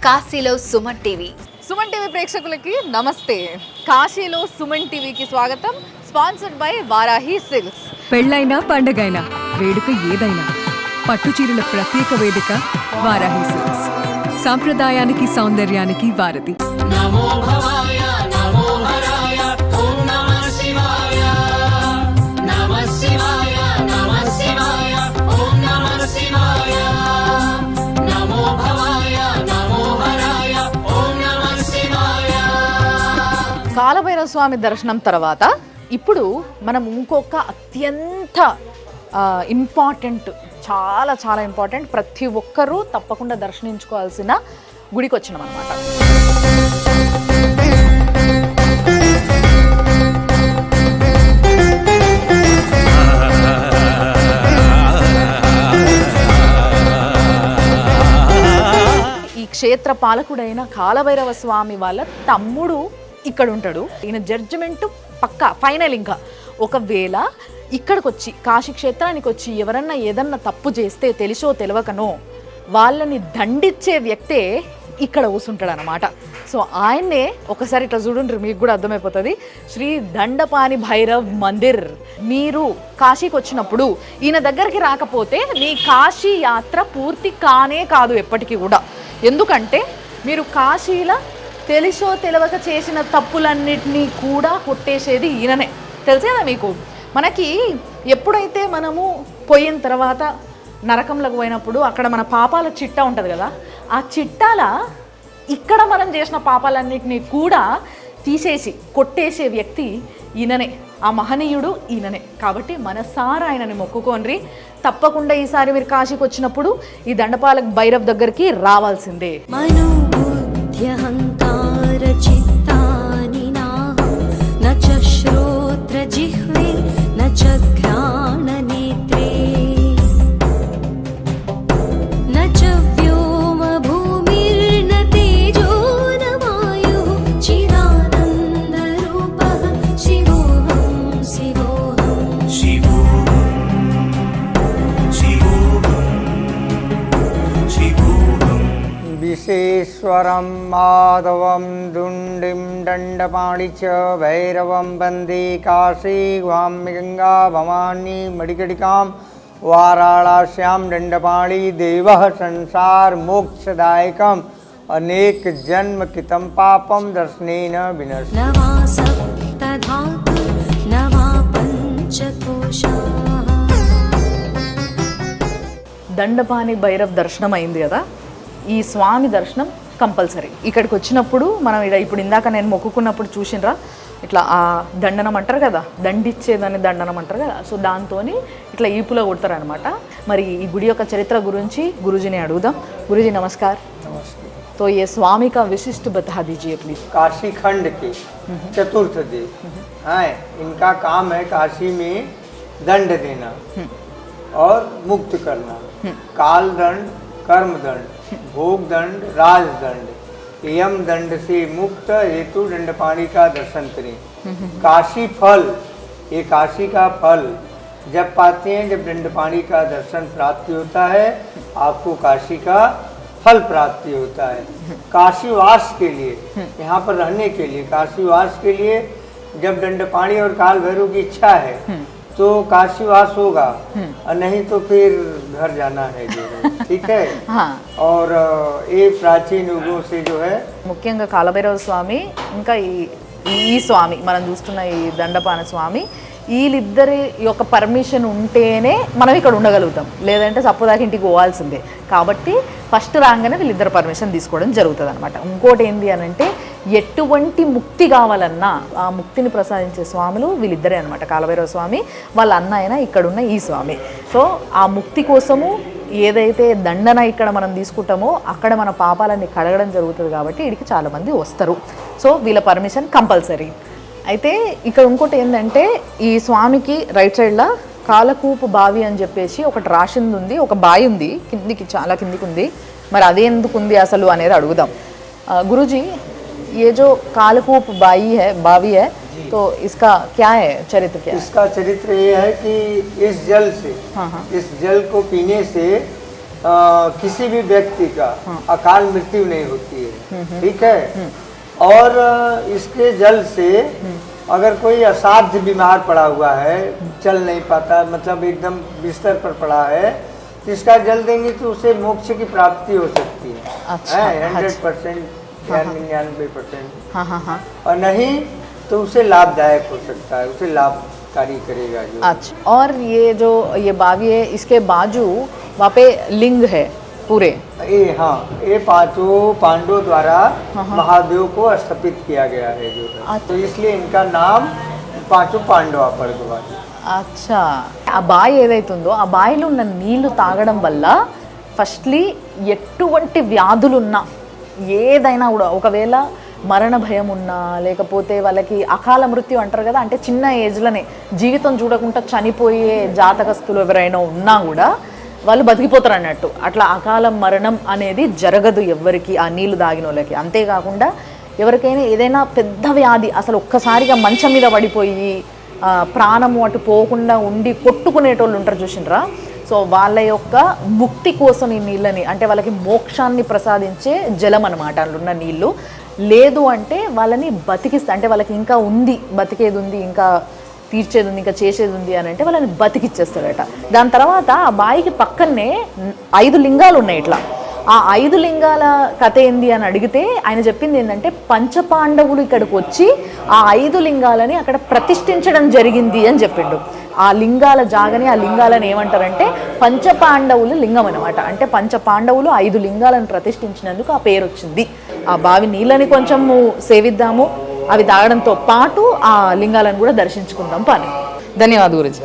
కాశీలో Suman TV. Suman TV ప్రేక్షకులకి నమస్తే. కాశీలో సుమన్ టీవీకి స్వాగతం. Sponsored by Varahi silks. పెళ్ళైనా పండగైనా వేడుక ఏదైనా పట్టుచీరల ప్రత్యేక వేదిక వారాహి సిల్క్స్. సాంప్రదాయానికి సౌందర్యానికి వారధి. నమో భవాయ నమో హరాయ ఓం నమః శివాయ నమః శివాయ నమః శివాయ ఓం నమః శివాయ నమో భవాయ నమో హరాయ ఓం నమః శివాయ. కాలభైరవ స్వామి దర్శనం తర్వాత ఇప్పుడు మనం ఇంకొక అత్యంత ఇంపార్టెంట్, చాలా చాలా ఇంపార్టెంట్, ప్రతి ఒక్కరూ తప్పకుండా దర్శించుకోవాల్సిన గుడికి వచ్చినాం అనమాట. ఈ క్షేత్ర పాలకుడైన కాలభైరవ స్వామి వాళ్ళ తమ్ముడు ఇక్కడ ఉంటాడు. ఈయన జడ్జిమెంట్ పక్కా ఫైనల్. ఇంకా ఒకవేళ ఇక్కడికి వచ్చి కాశీ క్షేత్రానికి వచ్చి ఎవరన్నా ఏదన్నా తప్పు చేస్తే తెలిసో తెలియకనో వాళ్ళని దండించే వ్యక్తే ఇక్కడ కూర్చుంటాడు అనమాట. సో ఆయన్నే ఒకసారి ఇట్లా చూడండి, మీకు కూడా అర్థమైపోతుంది. శ్రీ దండపాణి భైరవ్ మందిర్. మీరు కాశీకి వచ్చినప్పుడు ఈయన దగ్గరికి రాకపోతే మీ కాశీ యాత్ర పూర్తి కానే కాదు ఎప్పటికీ కూడా. ఎందుకంటే మీరు కాశీలో తెలిసో తెలియక చేసిన తప్పులన్నిటినీ కూడా కొట్టేసేది ఈయననే. తెలుసు కదా మీకు. మనకి ఎప్పుడైతే మనము పోయిన తర్వాత నరకంలోకి పోయినప్పుడు అక్కడ మన పాపాల చిట్టా ఉంటుంది కదా, ఆ చిట్టాల ఇక్కడ మనం చేసిన పాపాలన్నిటినీ కూడా తీసేసి కొట్టేసే వ్యక్తి ఈయననే. ఆ మహనీయుడు ఈయననే. కాబట్టి మనసారా ఆయనని మొక్కుకోండి. తప్పకుండా ఈసారి మీరు కాశీకి వచ్చినప్పుడు ఈ దండపాలక భైరవ్ దగ్గరికి రావాల్సిందే. विशेश्वरं माधवं दुण्डिं दण्डपाणि च भैरवं वन्दे काशी वाम्य गंगा भवानी मणिकटिकां वाराणस्यां दण्डपाणि देवः संसार मोक्षदायकम् अनेक जन्म कृतं पापं दर्शनेन विनश्यति. దండపాణి భైరవ్ దర్శనం అయింది కదా. ఈ స్వామి దర్శనం కంపల్సరీ. ఇక్కడికి వచ్చినప్పుడు మనం ఇప్పుడు ఇందాక నేను మొక్కుకున్నప్పుడు చూసినరా, ఇట్లా ఆ దండనం అంటారు కదా, దండిచ్చేదని దండనం అంటారు కదా. సో దాంతో ఇట్లా ఈపులో కొడతారు అనమాట. మరి ఈ గుడి యొక్క చరిత్ర గురించి గురుజీని అడుగుదాం. గురుజీ నమస్कार. तो ये स्वामी का विशिष्ट बता दीजिए प्लीज. काशी खंड के चतुर्थ देव हैं. इनका काम है काशी में दंड देना और मुक्त करना. काल दंड, कर्म दंड, भोग दंड, राज दंड, यम दंड से मुक्त हेतु दंडपाणि का दर्शन करें. काशी फल, ये काशी का फल जब पाते हैं जब दंडपाणि का दर्शन प्राप्ति होता है, आपको काशी का फल प्राप्ति होता है. काशीवास के लिए, यहाँ पर रहने के लिए, काशीवास के लिए जब दंडपाणि और काल भैरव की इच्छा है तो काशीवास होगा, और नहीं तो फिर घर जाना है जो है. ठीक है. हाँ. और ये प्राचीन युगों से जो है ముఖ్యంగా కాలభైరవ స్వామి ఇంకా ఈ స్వామి మనం చూస్తున్న ఈ దండపాన స్వామి, వీళ్ళిద్దరి యొక్క పర్మిషన్ ఉంటేనే మనం ఇక్కడ ఉండగలుగుతాం. లేదంటే సపోదాకి ఇంటికి పోవాల్సిందే. కాబట్టి ఫస్ట్ రాగానే వీళ్ళిద్దరు పర్మిషన్ తీసుకోవడం జరుగుతుంది అనమాట. ఇంకోటి ఏంటి అని అంటే, ఎటువంటి ముక్తి కావాలన్నా ఆ ముక్తిని ప్రసాదించే స్వాములు వీళ్ళిద్దరే అనమాట. కాలభైరవ స్వామి వాళ్ళ అన్న అయినా ఇక్కడున్న ఈ స్వామి. సో ఆ ముక్తి కోసము ఏదైతే దండన ఇక్కడ మనం తీసుకుంటామో అక్కడ మన పాపాలన్నీ కడగడం జరుగుతుంది. కాబట్టి ఇక్కడికి చాలామంది వస్తారు. సో వీళ్ళ పర్మిషన్ కంపల్సరీ. అయితే ఇక్కడ ఇంకోటి ఏంటంటే, ఈ స్వామికి రైట్ సైడ్లో కాలకూపు బావి అని చెప్పేసి ఒకటి రాసింది ఉంది. ఒక బావి ఉంది కిందికి, చాలా కిందికి ఉంది. మరి అదే ఎందుకు ఉంది అసలు అనేది అడుగుదాం. గురుజీ, ये जो कालकूप बावी है तो इसका क्या है चरित्र? क्या इसका चरित्र ये है कि इस जल से, इस जल को पीने से किसी भी व्यक्ति का अकाल मृत्यु नहीं होती है, ठीक है। और इसके जल से अगर कोई असाध्य बीमार पड़ा हुआ है, चल नहीं पाता, मतलब एकदम बिस्तर पर पड़ा है, तो इसका जल देंगे तो उसे मोक्ष की प्राप्ति हो सकती है। अच्छा, 100% या 99%। हाँ हाँ हाँ। और नहीं तो उसे लाभदायक हो सकता है, उसे लाभकारी करेगा जो। अच्छा, और ये जो ये बावी है, इसके बाजू वहाँ पे लिंग है पूरे। हाँ, ये पांचों पांडवों द्वारा महादेव को स्थापित किया गया है जो है। अच्छा। तो इसलिए इनका नाम पांचों పాండవ పర్గవాది। అచ్చా, ఆ బావి ఏదైతుందో ఆ బావిలో ఉన్న నీళ్లు తాగడం వల్ల ఫస్ట్లీ ఎటువంటి వ్యాధులున్నా ఏదైనా కూడా, ఒకవేళ మరణ భయం ఉన్నా, లేకపోతే వాళ్ళకి అకాల మృత్యు అంటారు కదా, అంటే చిన్న ఏజ్లోనే జీవితం చూడకుండా చనిపోయే జాతకస్తులు ఎవరైనా ఉన్నా కూడా వాళ్ళు బతికిపోతారు అన్నట్టు. అట్లా అకాల మరణం అనేది జరగదు ఎవ్వరికి ఆ నీళ్లు తాగిన వాళ్ళకి. అంతేకాకుండా ఎవరికైనా ఏదైనా పెద్ద వ్యాధి, అసలు ఒక్కసారిగా మంచం మీద పడిపోయి ప్రాణము అటు పోకుండా ఉండి కొట్టుకునేటోళ్ళు ఉంటారు చూసిండ్రా, సో వాళ్ళ యొక్క ముక్తి కోసం ఈ నీళ్ళని, అంటే వాళ్ళకి మోక్షాన్ని ప్రసాదించే జలం అనమాట అందులో ఉన్న నీళ్ళు. లేదు అంటే వాళ్ళని బతికిస్తా, అంటే వాళ్ళకి ఇంకా ఉంది, బతికేది ఉంది, ఇంకా తీర్చేది ఉంది, ఇంకా చేసేది ఉంది అని అంటే వాళ్ళని బతికిచ్చేస్తాడట. దాని తర్వాత ఆ బావికి పక్కనే 5 లింగాలు ఉన్నాయి ఇట్లా. ఆ 5 లింగాల కథ ఏంది అని అడిగితే ఆయన చెప్పింది ఏంటంటే, పంచపాండవులు ఇక్కడికి వచ్చి ఆ 5 లింగాలని అక్కడ ప్రతిష్ఠించడం జరిగింది అని చెప్పిండు. ఆ లింగాల జాగని, ఆ లింగాలను ఏమంటారంటే పంచపాండవులు లింగం అనమాట. అంటే పంచపాండవులు 5 లింగాలను ప్రతిష్ఠించినందుకు ఆ పేరు వచ్చింది. ఆ బావి నీళ్ళని కొంచెము సేవిద్దాము, అవి తాగడంతో పాటు ఆ లింగాలను కూడా దర్శించుకుందాం పని. ధన్యవాదాలు గురించి.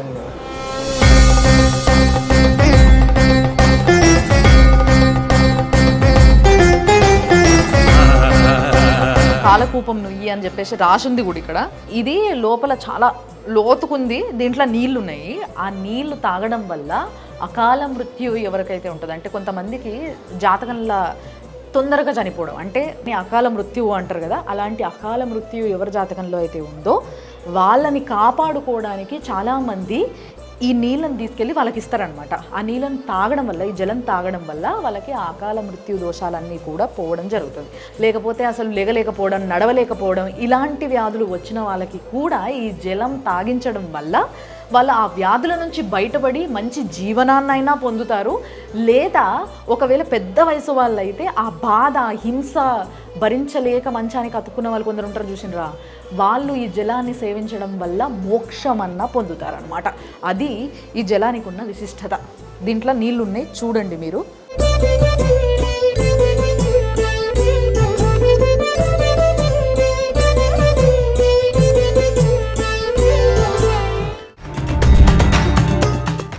కాలకూపం నుయ్యి అని చెప్పేసి రాసుంది కూడా ఇక్కడ. ఇది లోపల చాలా లోతుకుంది, దీంట్లో నీళ్లు ఉన్నాయి. ఆ నీళ్లు తాగడం వల్ల అకాల మృత్యు ఎవరికైతే ఉంటుందో, అంటే కొంతమందికి జాతకంలో తొందరగా చనిపోవడం, అంటే అకాల మృత్యువు అంటారు కదా, అలాంటి అకాల మృత్యు ఎవరి జాతకంలో అయితే ఉందో వాళ్ళని కాపాడుకోవడానికి చాలామంది ఈ నీళ్ళని తీసుకెళ్ళి వాళ్ళకి ఇస్తారనమాట. ఆ నీళ్ళని తాగడం వల్ల, ఈ జలం తాగడం వల్ల వాళ్ళకి ఆ అకాల మృత్యు దోషాలన్నీ కూడా పోవడం జరుగుతుంది. లేకపోతే అసలు లేగలేకపోవడం, నడవలేకపోవడం, ఇలాంటి వ్యాధులు వచ్చిన వాళ్ళకి కూడా ఈ జలం తాగించడం వల్ల వాళ్ళు ఆ వ్యాధుల నుంచి బయటపడి మంచి జీవనాన్నైనా పొందుతారు. లేదా ఒకవేళ పెద్ద వయసు వాళ్ళు అయితే ఆ బాధ, హింస భరించలేక మంచానికి అతుక్కున్న వాళ్ళు కొందరు ఉంటారు చూసినరా, వాళ్ళు ఈ జలాన్ని సేవించడం వల్ల మోక్షమన్నా పొందుతారనమాట. అది ఈ జలానికి ఉన్న విశిష్టత. దీంట్లో నీళ్ళు ఉన్నాయి చూడండి మీరు.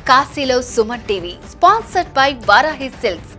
కాశీలో Suman TV sponsored by Varahi silks.